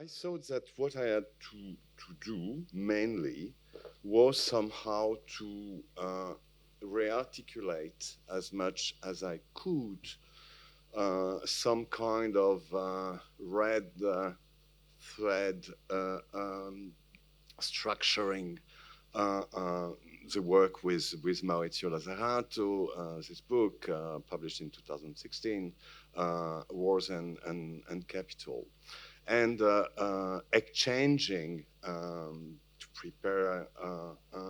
I thought that what I had to do mainly was somehow to rearticulate as much as I could some kind of red thread structuring the work with Maurizio Lazzarato, this book published in 2016, Wars and Capital, and exchanging to prepare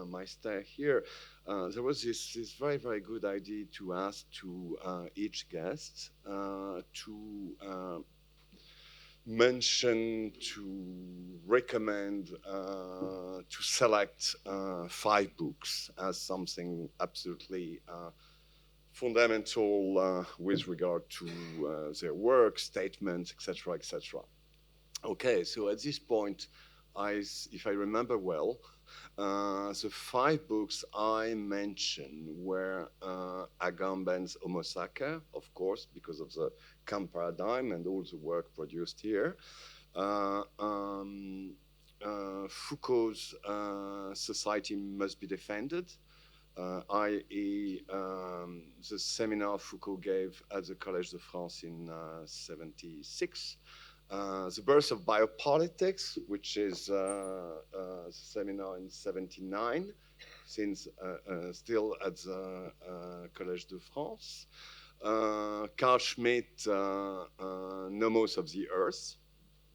my stay here. There was this very, very good idea to ask to each guest to mention, to recommend, to select 5 books as something absolutely fundamental with regard to their work, statements, etc., etc. Okay, so at this point, if I remember well, the 5 books I mentioned were Agamben's Homo Sacer, of course, because of the camp paradigm and all the work produced here. Foucault's Society Must Be Defended, i.e. the seminar Foucault gave at the Collège de France in 76. The Birth of Biopolitics, which is the seminar in 79, since still at the Collège de France. Carl Schmitt, Nomos of the Earth,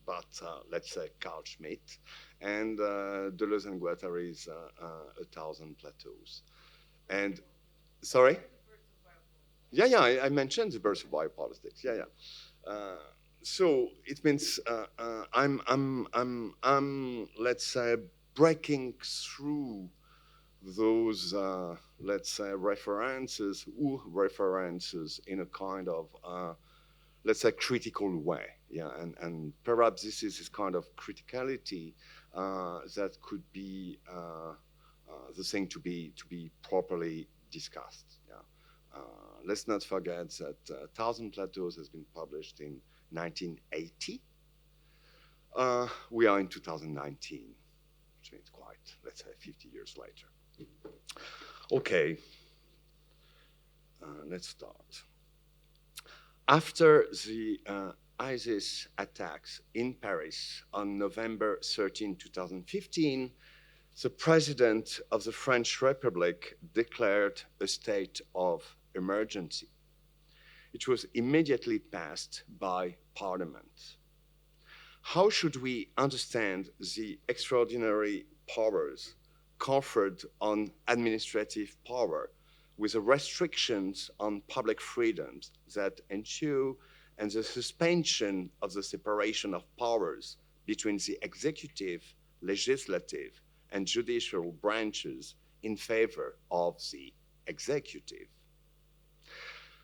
but let's say Carl Schmitt, and Deleuzo-Guattarian's A Thousand Plateaus. And, sorry? Yeah, I mentioned the Birth of Biopolitics, yeah. So it means I'm let's say breaking through those let's say references in a kind of let's say critical way, yeah, and perhaps this is this kind of criticality that could be the thing to be properly discussed. Yeah, let's not forget that A Thousand Plateaus has been published in 1980. We are in 2019, which means quite, let's say, 50 years later. Okay, let's start. After the ISIS attacks in Paris on November 13, 2015, the President of the French Republic declared a state of emergency. It was immediately passed by Parliament. How should we understand the extraordinary powers conferred on administrative power with the restrictions on public freedoms that ensue and the suspension of the separation of powers between the executive, legislative, and judicial branches in favor of the executive?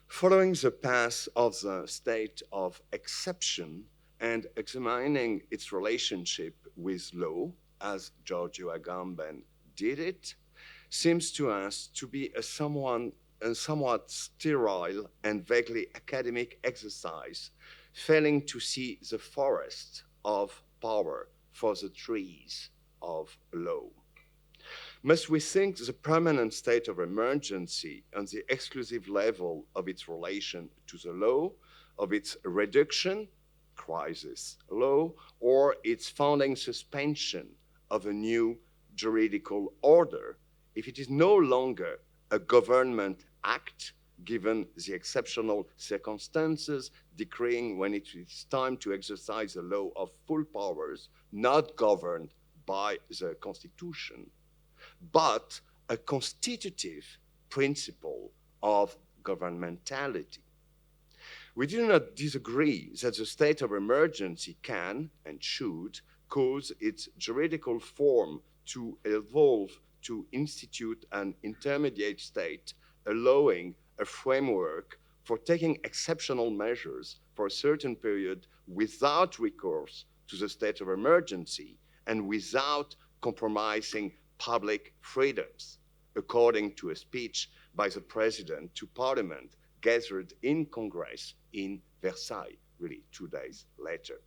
Following the path of the state of exception and examining its relationship with law, as Giorgio Agamben did it, seems to us to be a somewhat sterile and vaguely academic exercise, failing to see the forest of power for the trees of law. Must we think the permanent state of emergency on the exclusive level of its relation to the law, of its reduction, crisis law, or its founding suspension of a new juridical order, if it is no longer a government act, given the exceptional circumstances, decreeing when it is time to exercise the law of full powers, not governed by the Constitution, but a constitutive principle of governmentality. We do not disagree that the state of emergency can and should cause its juridical form to evolve to institute an intermediate state, allowing a framework for taking exceptional measures for a certain period without recourse to the state of emergency and without compromising public freedoms, according to a speech by the President to Parliament gathered in Congress in Versailles, really 2 days later.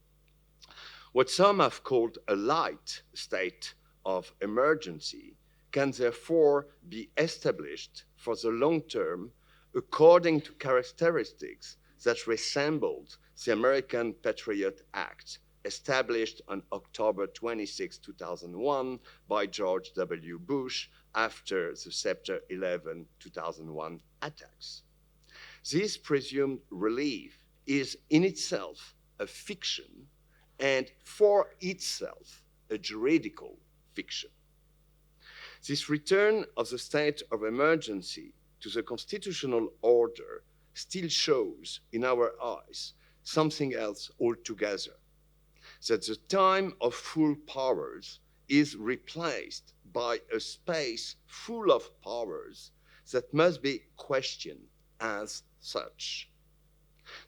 What some have called a light state of emergency can therefore be established for the long term according to characteristics that resembled the American Patriot Act established on October 26, 2001 by George W. Bush after the September 11, 2001 attacks. This presumed relief is in itself a fiction and for itself a juridical fiction. This return of the state of emergency to the constitutional order still shows in our eyes something else altogether, that the time of full powers is replaced by a space full of powers that must be questioned as such.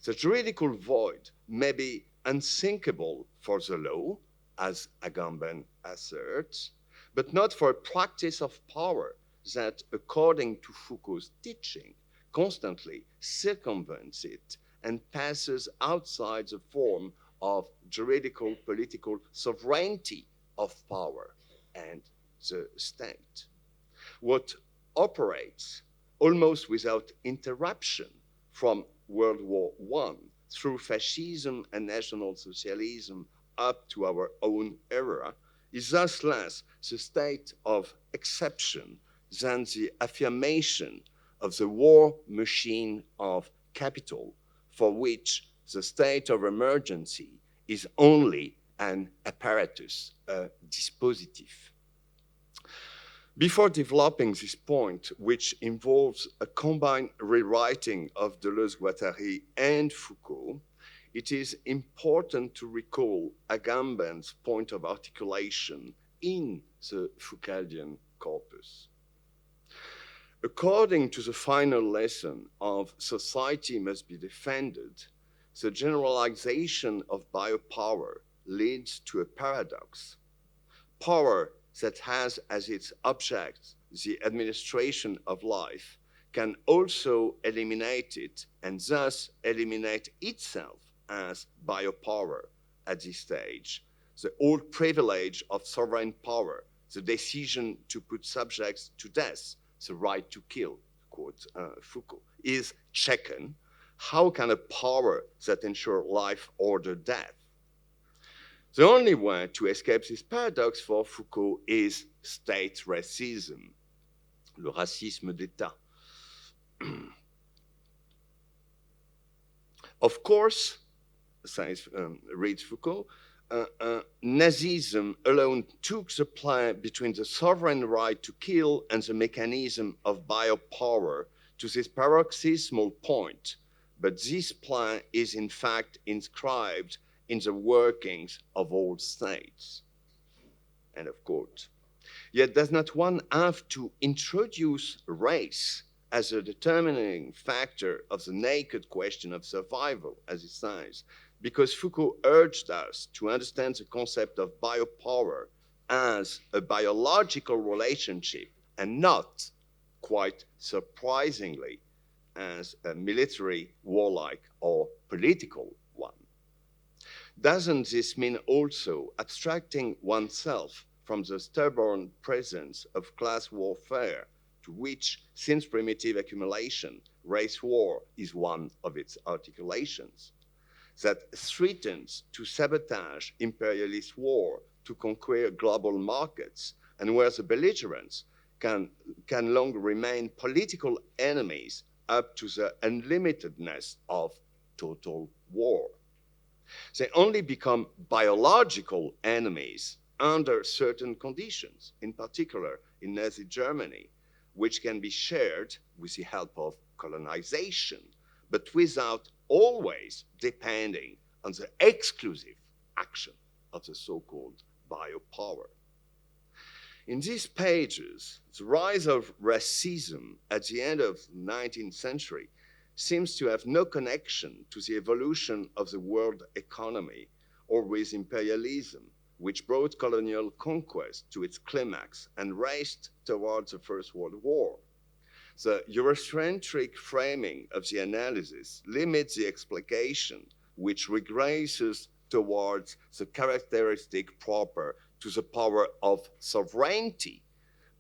The juridical void may be unthinkable for the law, as Agamben asserts, but not for a practice of power that, according to Foucault's teaching, constantly circumvents it and passes outside the form of juridical political sovereignty of power and the state. What operates almost without interruption from World War I through fascism and National Socialism up to our own era is thus less the state of exception than the affirmation of the war machine of capital, for which the state of emergency is only an apparatus, a dispositif. Before developing this point, which involves a combined rewriting of Deleuzo-Guattarian and Foucault, it is important to recall Agamben's point of articulation in the Foucauldian corpus. According to the final lesson of society must be defended, the generalization of biopower leads to a paradox. Power that has as its object the administration of life can also eliminate it and thus eliminate itself as biopower at this stage. The old privilege of sovereign power, the decision to put subjects to death, the right to kill, quote Foucault, is checken. How can a power that ensures life order death? The only way to escape this paradox for Foucault is state racism, le racisme d'État. Of course, reads Foucault, Nazism alone took the play between the sovereign right to kill and the mechanism of biopower to this paroxysmal point, but this play is in fact inscribed in the workings of all states. End of quote. Yet does not one have to introduce race as a determining factor of the naked question of survival, as it says, because Foucault urged us to understand the concept of biopower as a biological relationship and not, quite surprisingly, as a military, warlike, or political one. Doesn't this mean also abstracting oneself from the stubborn presence of class warfare to which, since primitive accumulation, race war is one of its articulations, that threatens to sabotage imperialist war to conquer global markets, and where the belligerents can long remain political enemies up to the unlimitedness of total war. They only become biological enemies under certain conditions, in particular in Nazi Germany, which can be shared with the help of colonization, but without always depending on the exclusive action of the so-called biopower. In these pages, the rise of racism at the end of the 19th century seems to have no connection to the evolution of the world economy or with imperialism, which brought colonial conquest to its climax and raced towards the First World War. The Eurocentric framing of the analysis limits the explication, which regresses towards the characteristic proper to the power of sovereignty,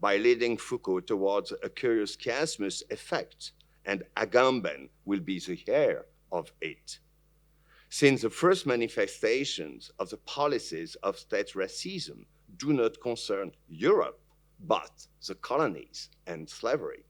by leading Foucault towards a curious chiasmus effect, and Agamben will be the heir of it. Since the first manifestations of the policies of state racism do not concern Europe, but the colonies and slavery.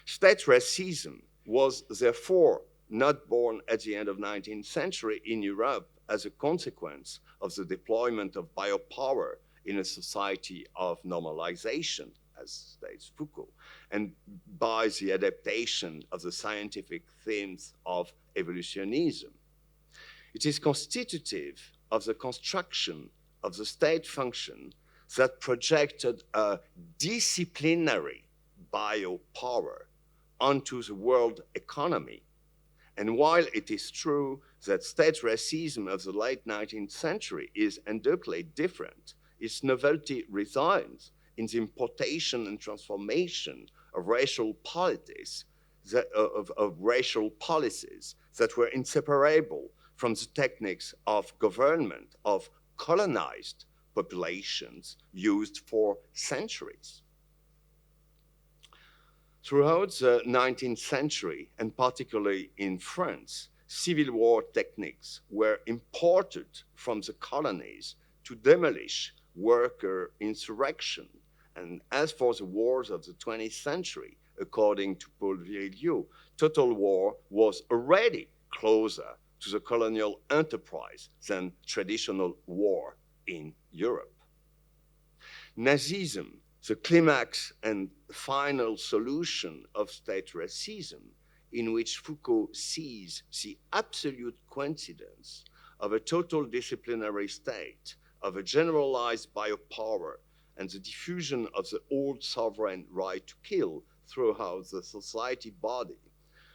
State racism was therefore not born at the end of the 19th century in Europe as a consequence of the deployment of biopower in a society of normalization, as states Foucault, and by the adaptation of the scientific themes of evolutionism. It is constitutive of the construction of the state function that projected a disciplinary biopower onto the world economy. And while it is true that state racism of the late 19th century is undoubtedly different, its novelty resides in the importation and transformation of racial policies that were inseparable from the techniques of government of colonized populations used for centuries. Throughout the 19th century, and particularly in France, civil war techniques were imported from the colonies to demolish worker insurrection. And as for the wars of the 20th century, according to Paul Virilio, total war was already closer to the colonial enterprise than traditional war in Europe. Nazism, the climax and final solution of state racism, in which Foucault sees the absolute coincidence of a total disciplinary state, of a generalized biopower, and the diffusion of the old sovereign right to kill throughout the society body,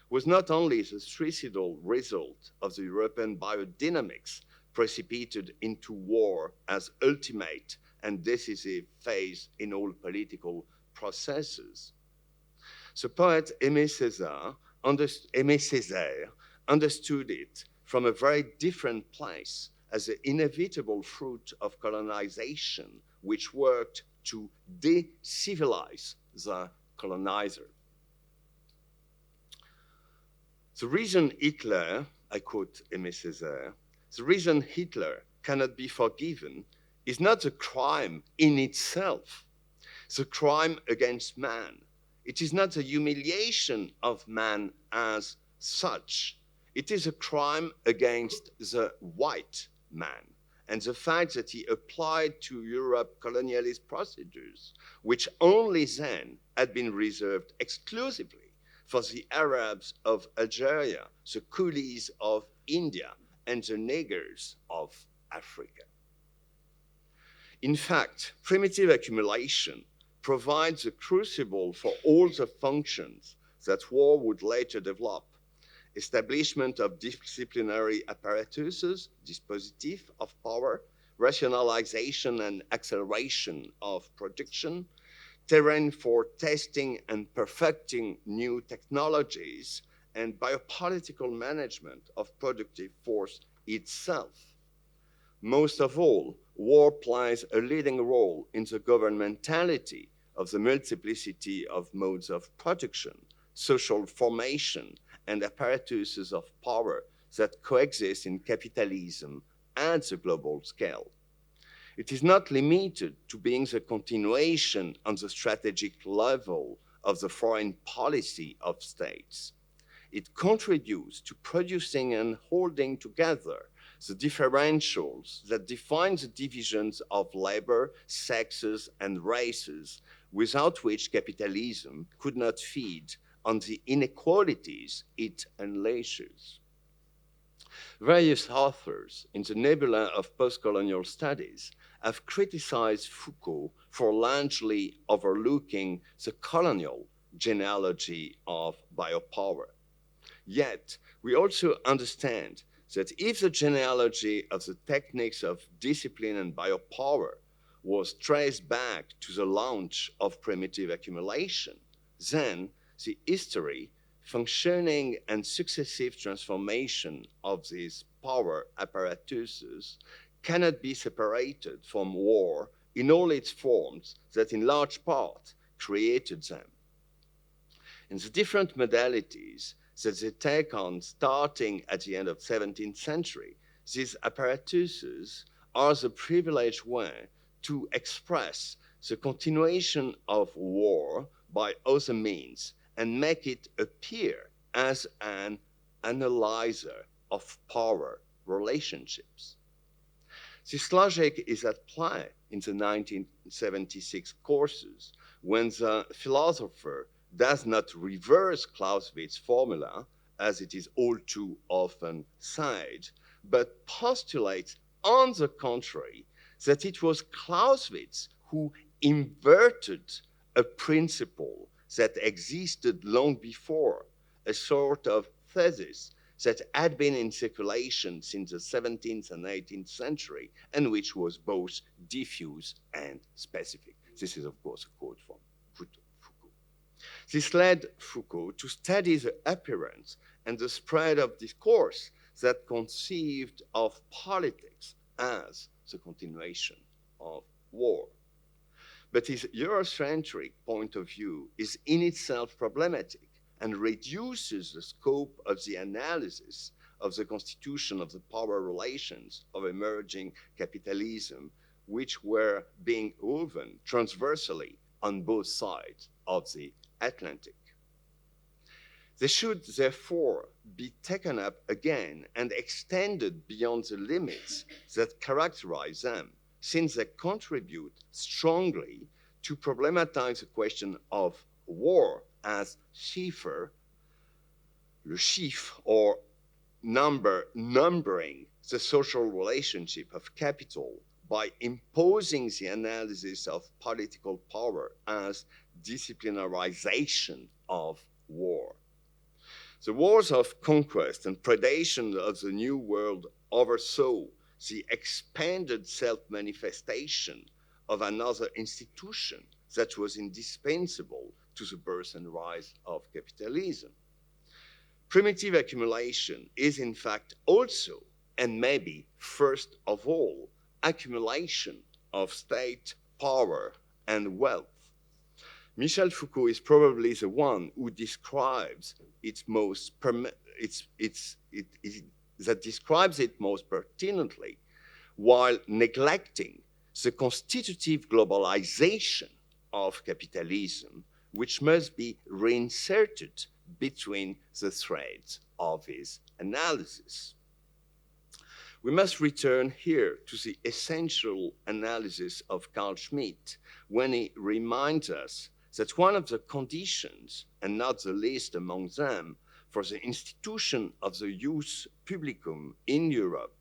was not only the suicidal result of the European biodynamics precipitated into war as ultimate and decisive phase in all political processes. The poet Aimé Césaire understood it from a very different place as the inevitable fruit of colonization, which worked to de-civilize the colonizer. The reason Hitler, I quote Aimé Césaire, the reason Hitler cannot be forgiven is not the crime in itself, the crime against man. It is not the humiliation of man as such. It is a crime against the white man, and the fact that he applied to Europe colonialist procedures, which only then had been reserved exclusively for the Arabs of Algeria, the coolies of India, and the niggers of Africa. In fact, primitive accumulation provides a crucible for all the functions that war would later develop: establishment of disciplinary apparatuses, dispositif of power, rationalization and acceleration of production, terrain for testing and perfecting new technologies, and biopolitical management of productive force itself. Most of all, war plays a leading role in the governmentality of the multiplicity of modes of production, social formation, and apparatuses of power that coexist in capitalism at the global scale. It is not limited to being the continuation on the strategic level of the foreign policy of states. It contributes to producing and holding together the differentials that define the divisions of labor, sexes, and races, without which capitalism could not feed on the inequalities it unleashes. Various authors in the nebula of postcolonial studies have criticized Foucault for largely overlooking the colonial genealogy of biopower. Yet, we also understand that if the genealogy of the techniques of discipline and biopower was traced back to the launch of primitive accumulation, then the history functioning and successive transformation of these power apparatuses cannot be separated from war in all its forms that in large part created them. In the different modalities that they take on starting at the end of the 17th century, these apparatuses are the privileged way to express the continuation of war by other means and make it appear as an analyzer of power relationships. This logic is at play in the 1976 courses when the philosopher does not reverse Clausewitz's formula, as it is all too often said, but postulates, on the contrary, that it was Clausewitz who inverted a principle that existed long before, a sort of thesis that had been in circulation since the 17th and 18th century, and which was both diffuse and specific. This is, of course, a quote from Foucault. This led Foucault to study the appearance and the spread of discourse that conceived of politics as the continuation of war. But his Eurocentric point of view is in itself problematic and reduces the scope of the analysis of the constitution of the power relations of emerging capitalism, which were being woven transversally on both sides of the Atlantic. They should therefore be taken up again and extended beyond the limits that characterize them, since they contribute strongly to problematize the question of war as chiffre, le chiffre, or numbering the social relationship of capital by imposing the analysis of political power as disciplinarization of war. The wars of conquest and predation of the New World oversaw the expanded self-manifestation of another institution that was indispensable to the birth and rise of capitalism. Primitive accumulation is in fact also, and maybe first of all, accumulation of state power and wealth. Michel Foucault is probably the one who describes it most pertinently, while neglecting the constitutive globalization of capitalism, which must be reinserted between the threads of his analysis. We must return here to the essential analysis of Carl Schmitt when he reminds us that one of the conditions, and not the least among them, for the institution of the jus publicum in Europe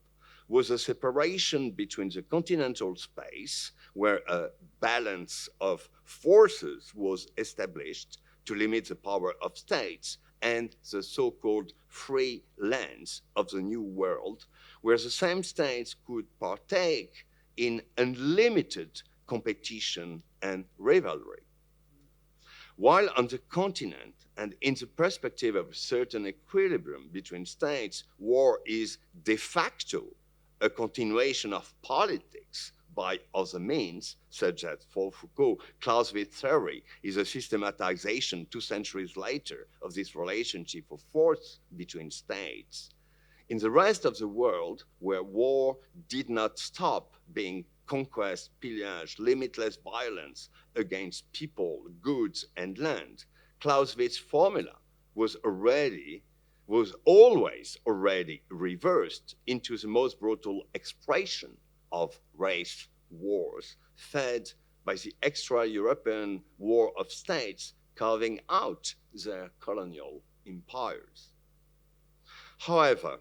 was a separation between the continental space, where a balance of forces was established to limit the power of states, and the so-called free lands of the New World, where the same states could partake in unlimited competition and rivalry. While on the continent, and in the perspective of a certain equilibrium between states, war is de facto a continuation of politics by other means, such as for Foucault, Clausewitz theory is a systematization 2 centuries later of this relationship of force between states. In the rest of the world, where war did not stop being conquest, pillage, limitless violence against people, goods, and land, Clausewitz's formula was always already reversed into the most brutal expression of race wars, fed by the extra-European war of states carving out their colonial empires. However,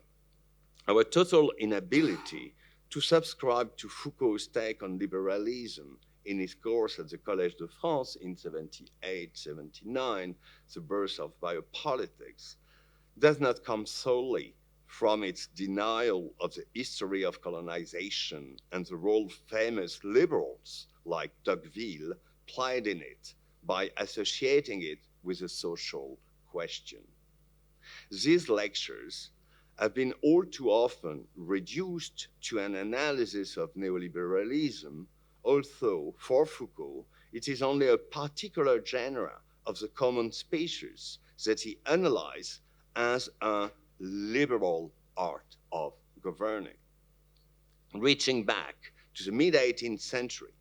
our total inability to subscribe to Foucault's take on liberalism in his course at the Collège de France in 78-79, The Birth of Biopolitics, does not come solely from its denial of the history of colonization and the role famous liberals like Tocqueville played in it by associating it with a social question. These lectures have been all too often reduced to an analysis of neoliberalism, although for Foucault, it is only a particular genre of the common species that he analyzed as a liberal art of governing. Reaching back to the mid-18th century,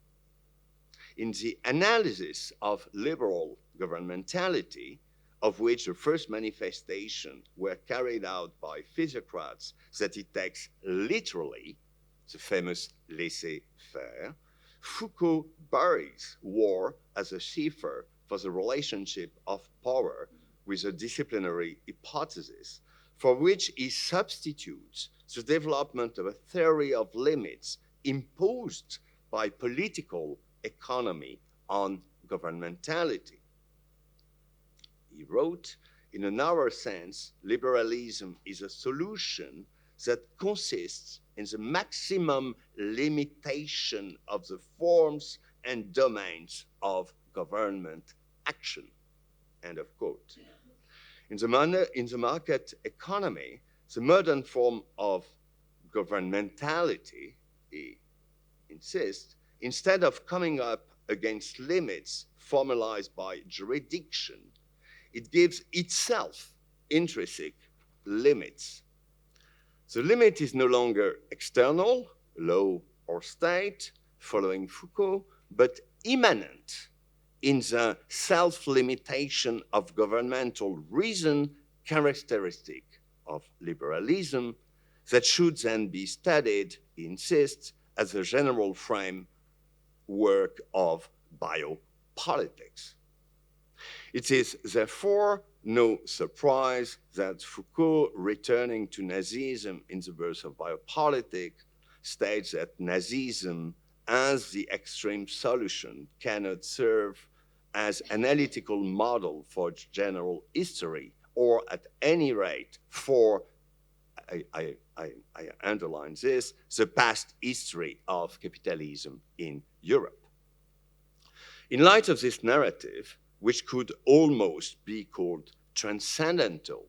in the analysis of liberal governmentality, of which the first manifestations were carried out by physiocrats that it takes literally, the famous laissez-faire, Foucault buries war as a cipher for the relationship of power with a disciplinary hypothesis, for which he substitutes the development of a theory of limits imposed by political economy on governmentality. He wrote, in a narrower sense, liberalism is a solution that consists in the maximum limitation of the forms and domains of government action. End of quote. In the market economy, the modern form of governmentality, he insists, instead of coming up against limits formalized by jurisdiction, it gives itself intrinsic limits. The limit is no longer external, law or state, following Foucault, but immanent in the self-limitation of governmental reason, characteristic of liberalism, that should then be studied, he insists, as a general framework of biopolitics. It is therefore no surprise that Foucault, returning to Nazism in the Birth of Biopolitics, states that Nazism as the extreme solution cannot serve as analytical model for general history, or at any rate for, I underline this, the past history of capitalism in Europe. In light of this narrative, which could almost be called transcendental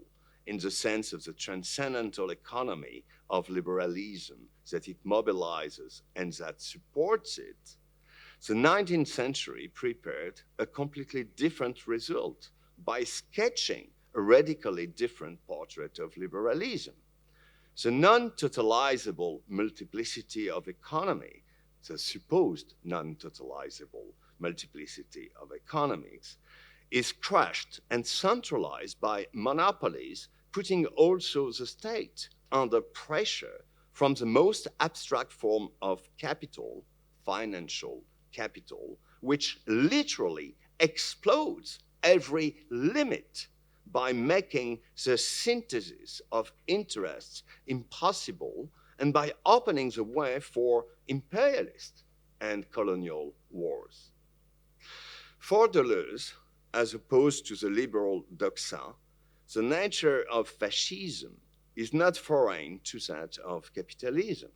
in the sense of the transcendental economy of liberalism, that it mobilizes and that supports it, the 19th century prepared a completely different result by sketching a radically different portrait of liberalism. The non-totalizable multiplicity of economy, the supposed non-totalizable multiplicity of economies, is crushed and centralized by monopolies, putting also the state under pressure from the most abstract form of capital, financial capital, which literally explodes every limit by making the synthesis of interests impossible and by opening the way for imperialist and colonial wars. For Deleuze, as opposed to the liberal doxa, the nature of fascism is not foreign to that of capitalism.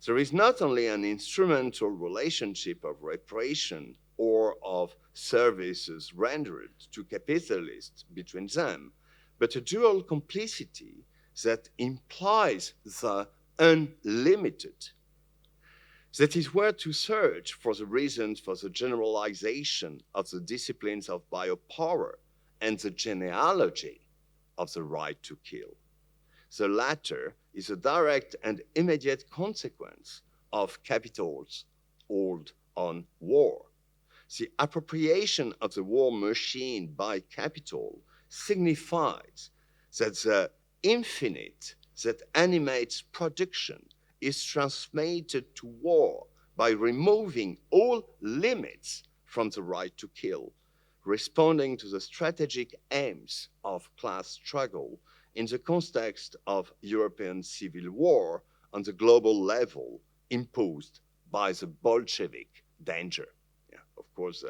There is not only an instrumental relationship of repression or of services rendered to capitalists between them, but a dual complicity that implies the unlimited. That is where to search for the reasons for the generalization of the disciplines of biopower and the genealogy of the right to kill. The latter is a direct and immediate consequence of capital's hold on war. The appropriation of the war machine by capital signifies that the infinite that animates production is transmitted to war by removing all limits from the right to kill, responding to the strategic aims of class struggle in the context of European civil war on the global level imposed by the Bolshevik danger. Yeah, of course,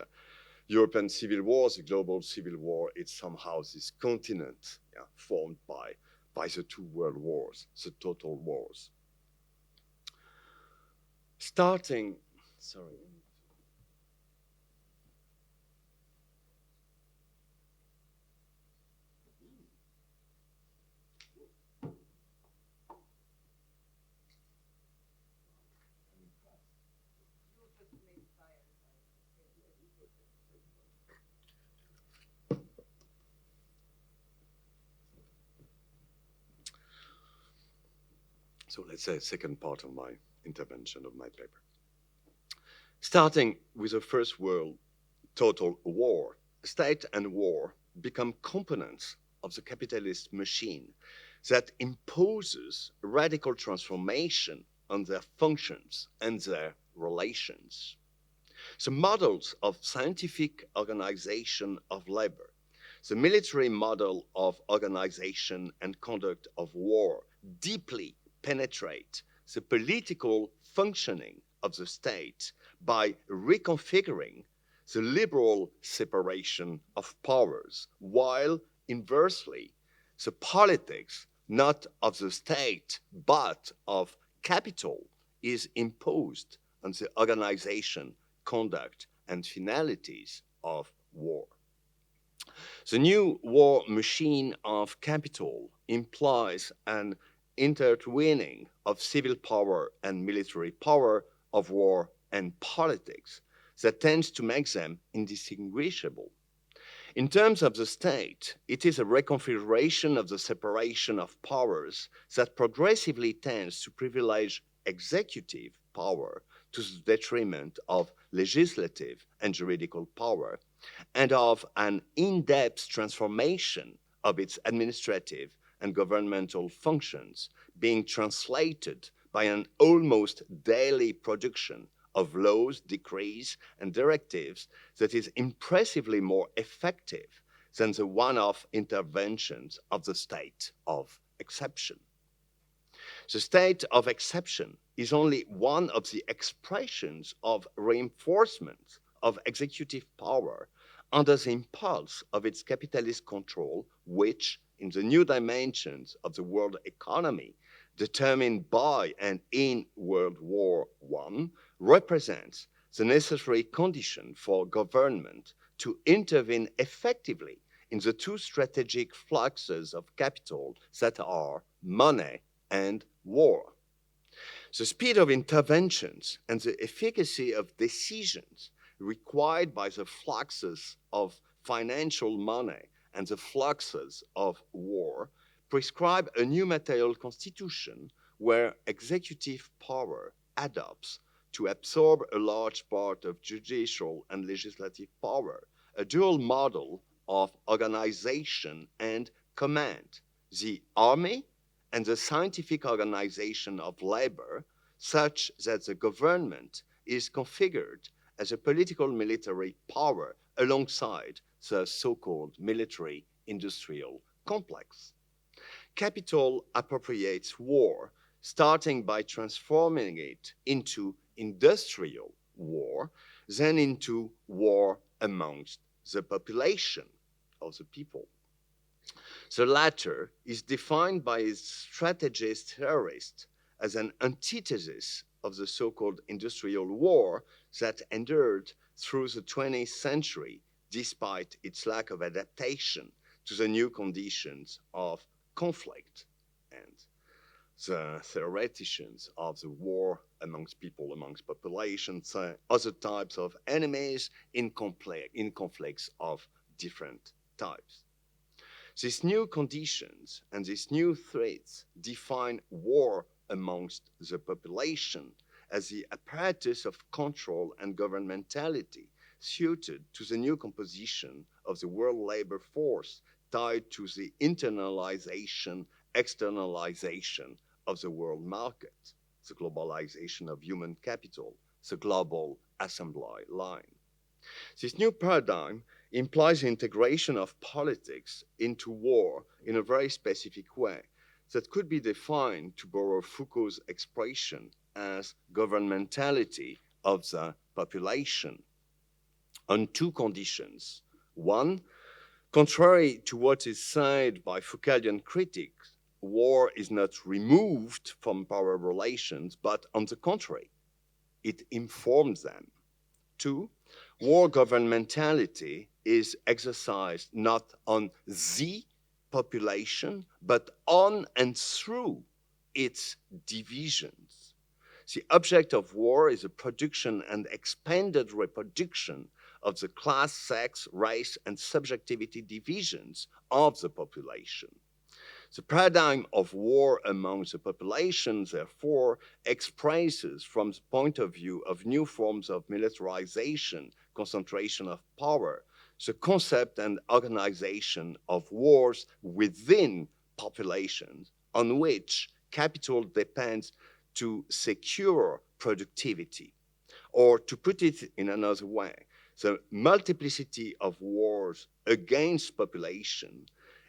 European civil war, the global civil war, it's somehow this continent formed by the two world wars, the total wars. Starting, sorry. So let's say second part of my intervention of my paper. Starting with the first world, total war. State and war become components of the capitalist machine that imposes radical transformation on their functions and their relations. The models of scientific organization of labor, the military model of organization and conduct of war deeply penetrate the political functioning of the state by reconfiguring the liberal separation of powers, while inversely, the politics not of the state but of capital is imposed on the organization, conduct, and finalities of war. The new war machine of capital implies an intertwining of civil power and military power, of war and politics, that tends to make them indistinguishable. In terms of the state, it is a reconfiguration of the separation of powers that progressively tends to privilege executive power to the detriment of legislative and juridical power, and of an in-depth transformation of its administrative and governmental functions being translated by an almost daily production of laws, decrees, and directives that is impressively more effective than the one-off interventions of the state of exception. The state of exception is only one of the expressions of reinforcement of executive power under the impulse of its capitalist control, which, in the new dimensions of the world economy, determined by and in World War I, represents the necessary condition for government to intervene effectively in the two strategic fluxes of capital that are money and war. The speed of interventions and the efficacy of decisions required by the fluxes of financial money and the fluxes of war prescribe a new material constitution where executive power adopts to absorb a large part of judicial and legislative power, a dual model of organization and command, the army and the scientific organization of labor, such that the government is configured as a political military power alongside the so-called military industrial complex. Capital appropriates war, starting by transforming it into industrial war, then into war amongst the population of the people. The latter is defined by its strategist theorist as an antithesis of the so-called industrial war that endured through the 20th century despite its lack of adaptation to the new conditions of conflict. And the theoreticians of the war amongst people, amongst populations, other types of enemies in conflicts of different types. These new conditions and these new threats define war amongst the population as the apparatus of control and governmentality suited to the new composition of the world labor force tied to the internalization, externalization of the world market, the globalization of human capital, the global assembly line. This new paradigm implies the integration of politics into war in a very specific way that could be defined, to borrow Foucault's expression, as governmentality of the population on two conditions. One, contrary to what is said by Foucauldian critics, war is not removed from power relations, but on the contrary, it informs them. Two, war governmentality is exercised not on the population, but on and through its divisions. The object of war is the production and expanded reproduction of the class, sex, race, and subjectivity divisions of the population. The paradigm of war among the population, therefore, expresses from the point of view of new forms of militarization, concentration of power, the concept and organization of wars within populations on which capital depends to secure productivity. Or to put it in another way, the multiplicity of wars against population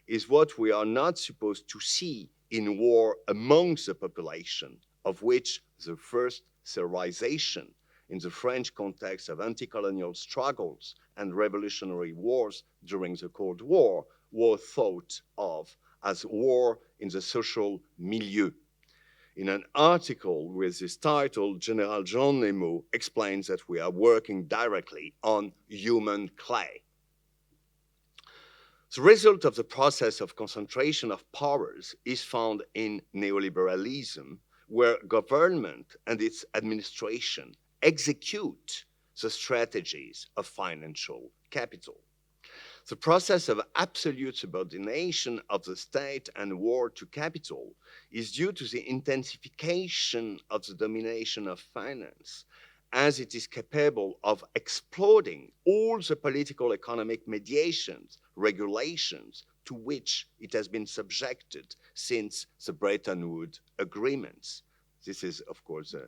is what we are not supposed to see in war amongst the population, of which the first theorization in the French context of anti-colonial struggles and revolutionary wars during the Cold War were thought of as war in the social milieu. In an article with this title, General Jean Nemo explains that we are working directly on human clay. The result of the process of concentration of powers is found in neoliberalism, where government and its administration execute the strategies of financial capital. The process of absolute subordination of the state and war to capital is due to the intensification of the domination of finance, as it is capable of exploding all the political economic mediations, regulations to which it has been subjected since the Bretton Woods agreements. This is, of course, a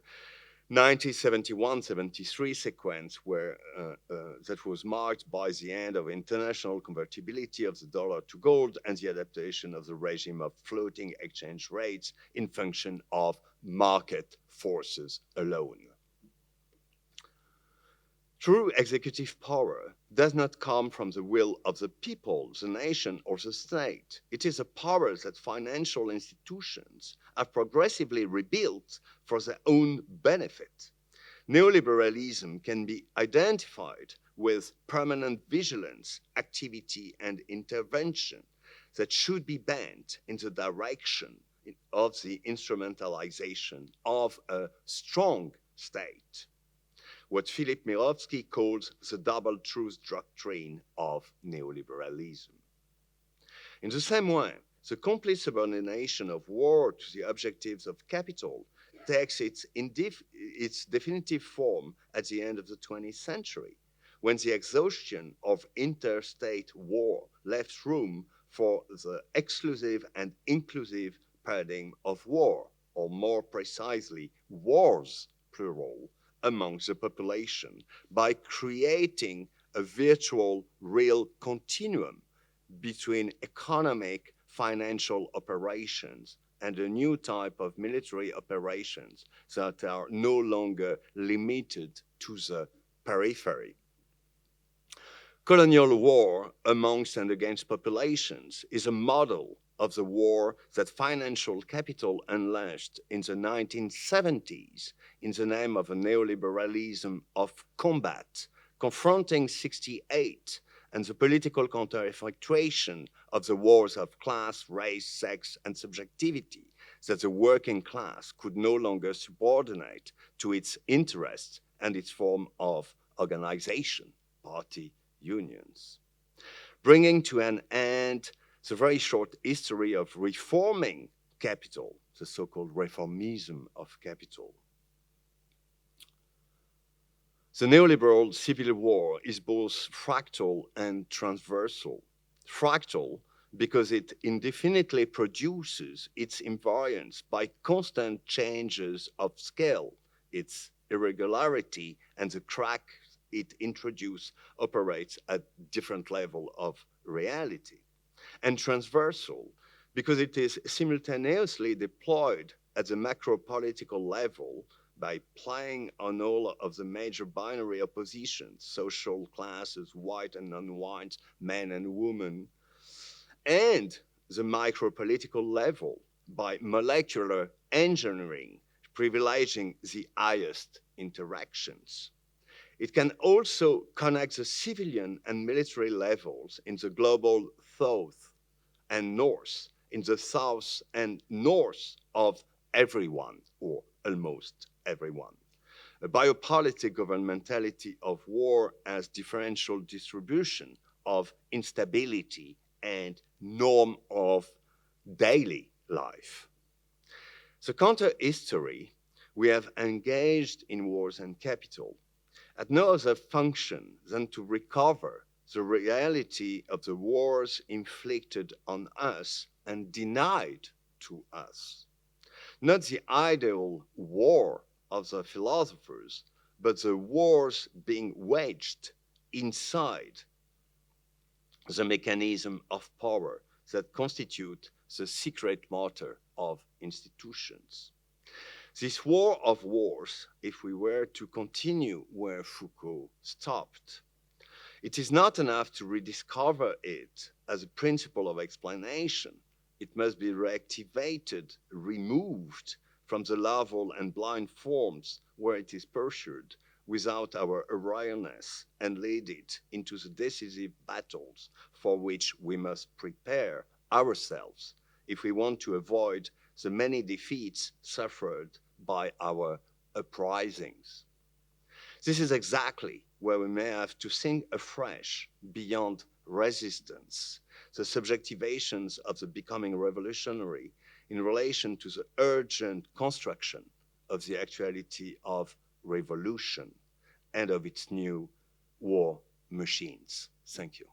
1971-73 sequence where that was marked by the end of international convertibility of the dollar to gold and the adaptation of the regime of floating exchange rates in function of market forces alone. True executive power does not come from the will of the people, the nation, or the state. It is a power that financial institutions have progressively rebuilt for their own benefit. Neoliberalism can be identified with permanent vigilance, activity, and intervention that should be bent in the direction of the instrumentalization of a strong state, what Philip Mirowski calls the double truth doctrine of neoliberalism. In the same way, the complete subordination of war to the objectives of capital takes its definitive form at the end of the 20th century, when the exhaustion of interstate war left room for the exclusive and inclusive paradigm of war, or more precisely, wars, plural, among the population by creating a virtual real continuum between economic financial operations and a new type of military operations that are no longer limited to the periphery. Colonial war amongst and against populations is a model of the war that financial capital unleashed in the 1970s in the name of a neoliberalism of combat, confronting 68 and the political counter-effectuation of the wars of class, race, sex, and subjectivity that the working class could no longer subordinate to its interests and its form of organization, party unions. Bringing to an end the very short history of reforming capital, the so-called reformism of capital. The neoliberal civil war is both fractal and transversal. Fractal because it indefinitely produces its invariance by constant changes of scale, its irregularity, and the crack it introduces operates at different level of reality. And transversal because it is simultaneously deployed at the macro-political level by playing on all of the major binary oppositions, social classes, white and non-white, men and women, and the micro-political level by molecular engineering, privileging the highest interactions. It can also connect the civilian and military levels in the global south and north, in the south and north of everyone, or almost everyone. A biopolitic governmentality of war as differential distribution of instability and norm of daily life. So counter-history, we have engaged in wars and capital, had no other function than to recover the reality of the wars inflicted on us and denied to us. Not the ideal war of the philosophers, but the wars being waged inside the mechanism of power that constitute the secret motor of institutions. This war of wars, if we were to continue where Foucault stopped, it is not enough to rediscover it as a principle of explanation. It must be reactivated, removed from the larval and blind forms where it is pursued without our awareness, and lead it into the decisive battles for which we must prepare ourselves if we want to avoid the many defeats suffered by our uprisings. This is exactly where we may have to think afresh beyond resistance, the subjectivations of the becoming revolutionary in relation to the urgent construction of the actuality of revolution and of its new war machines. Thank you.